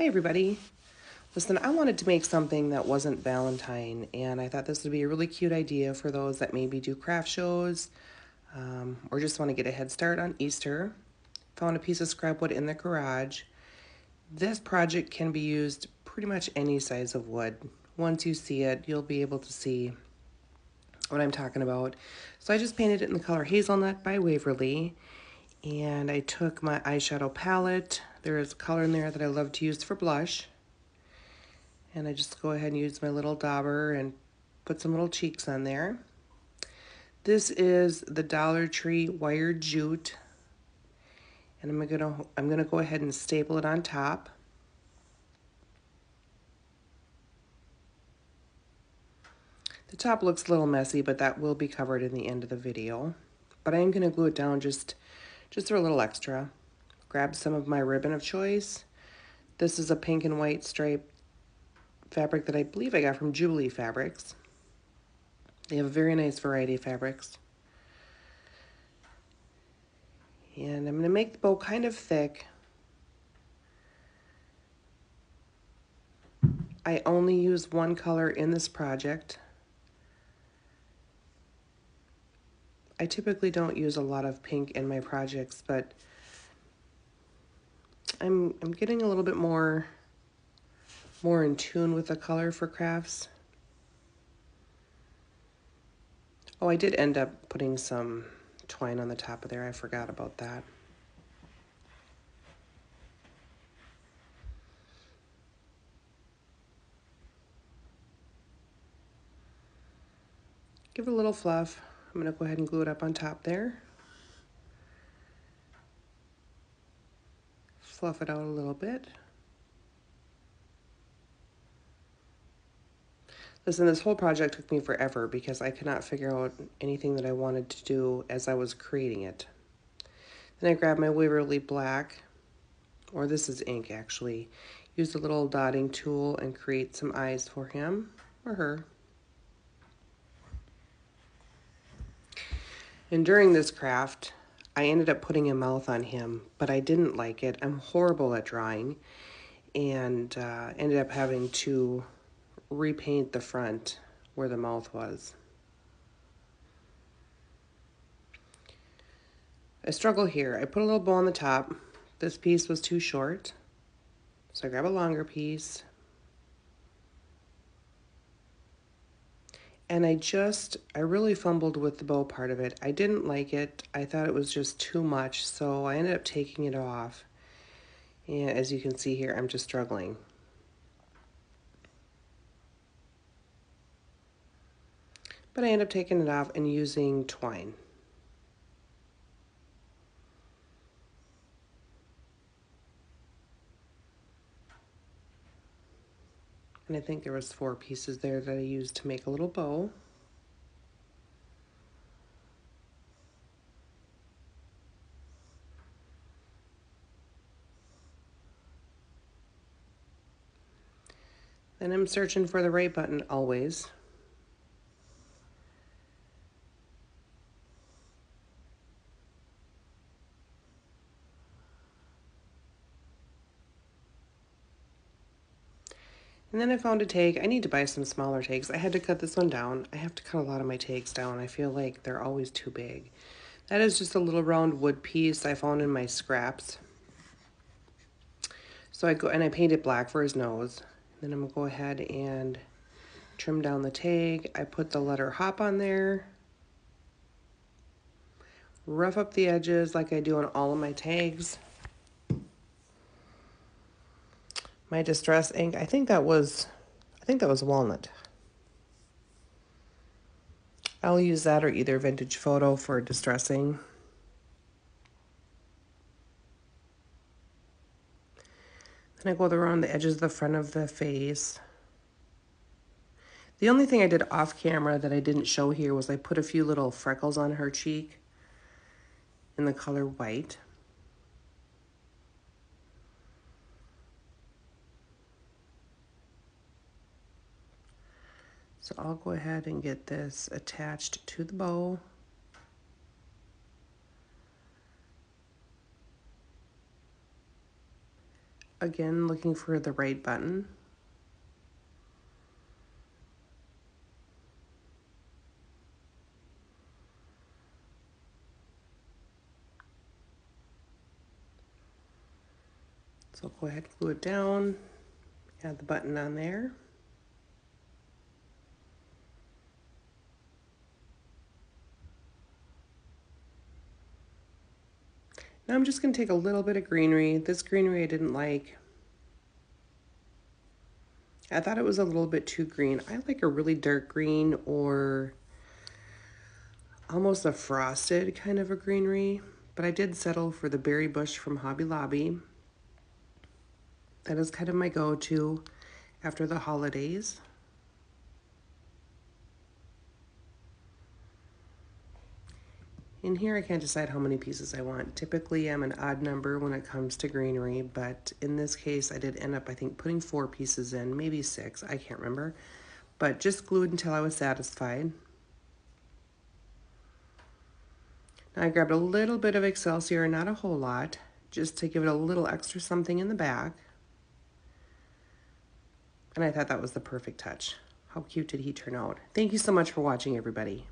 Hi everybody. Listen, I wanted to make something that wasn't Valentine, and I thought this would be a really cute idea for those that maybe do craft shows or just want to get a head start on Easter. Found a piece of scrap wood in the garage. This project can be used pretty much any size of wood. Once you see it, you'll be able to see what I'm talking about. So I just painted it in the color Hazelnut by Waverly, and I took my eyeshadow palette. There is a color in there that I love to use for blush. And I just go ahead and use my little dauber and put some little cheeks on there. This is the Dollar Tree Wired Jute. And I'm gonna go ahead and staple it on top. The top looks a little messy, but that will be covered in the end of the video. But I am gonna glue it down just for a little extra. Grab some of my ribbon of choice. This is a pink and white stripe fabric that I believe I got from Jubilee Fabrics. They have a very nice variety of fabrics. And I'm going to make the bow kind of thick. I only use one color in this project. I typically don't use a lot of pink in my projects, but I'm getting a little bit more in tune with the color for crafts. Oh, I did end up putting some twine on the top of there. I forgot about that. Give it a little fluff. I'm going to go ahead and glue it up on top there. Fluff it out a little bit. Listen, this whole project took me forever because I could not figure out anything that I wanted to do as I was creating it. Then I grabbed my Waverly Black, or this is ink actually, use a little dotting tool and create some eyes for him or her. And during this craft, I ended up putting a mouth on him, but I didn't like it. I'm horrible at drawing, and ended up having to repaint the front where the mouth was. I struggle here. I put a little bow on the top. This piece was too short, so I grab a longer piece. And I really fumbled with the bow part of it. I didn't like it. I thought it was just too much, so I ended up taking it off. And as you can see here, I'm just struggling. But I end up taking it off and using twine. And I think there was 4 pieces there that I used to make a little bow. Then I'm searching for the right button always. And then I found a tag. I need to buy some smaller tags. I had to cut this one down. I have to cut a lot of my tags down. I feel like they're always too big. That is just a little round wood piece I found in my scraps. So I go and I paint it black for his nose. Then I'm gonna go ahead and trim down the tag. I put the letter hop on there. Rough up the edges like I do on all of my tags. My distress ink, I think that was walnut. I'll use that or either Vintage Photo for distressing. Then I go around the edges of the front of the face. The only thing I did off camera that I didn't show here was I put a few little freckles on her cheek in the color white. So I'll go ahead and get this attached to the bow. again, looking for the right button. So go ahead, glue it down, add the button on there. Now I'm just going to take a little bit of greenery. This greenery I didn't like. I thought it was a little bit too green. I like a really dark green or almost a frosted kind of a greenery, but I did settle for the berry bush from Hobby Lobby. That is kind of my go-to after the holidays. In here I can't decide how many pieces I want. Typically I'm an odd number when it comes to greenery, but in this case I did end up, I think, putting 4 pieces in, maybe 6, I can't remember. But just glued until I was satisfied. Now I grabbed a little bit of Excelsior, not a whole lot, just to give it a little extra something in the back. And I thought that was the perfect touch. How cute did he turn out? Thank you so much for watching, everybody.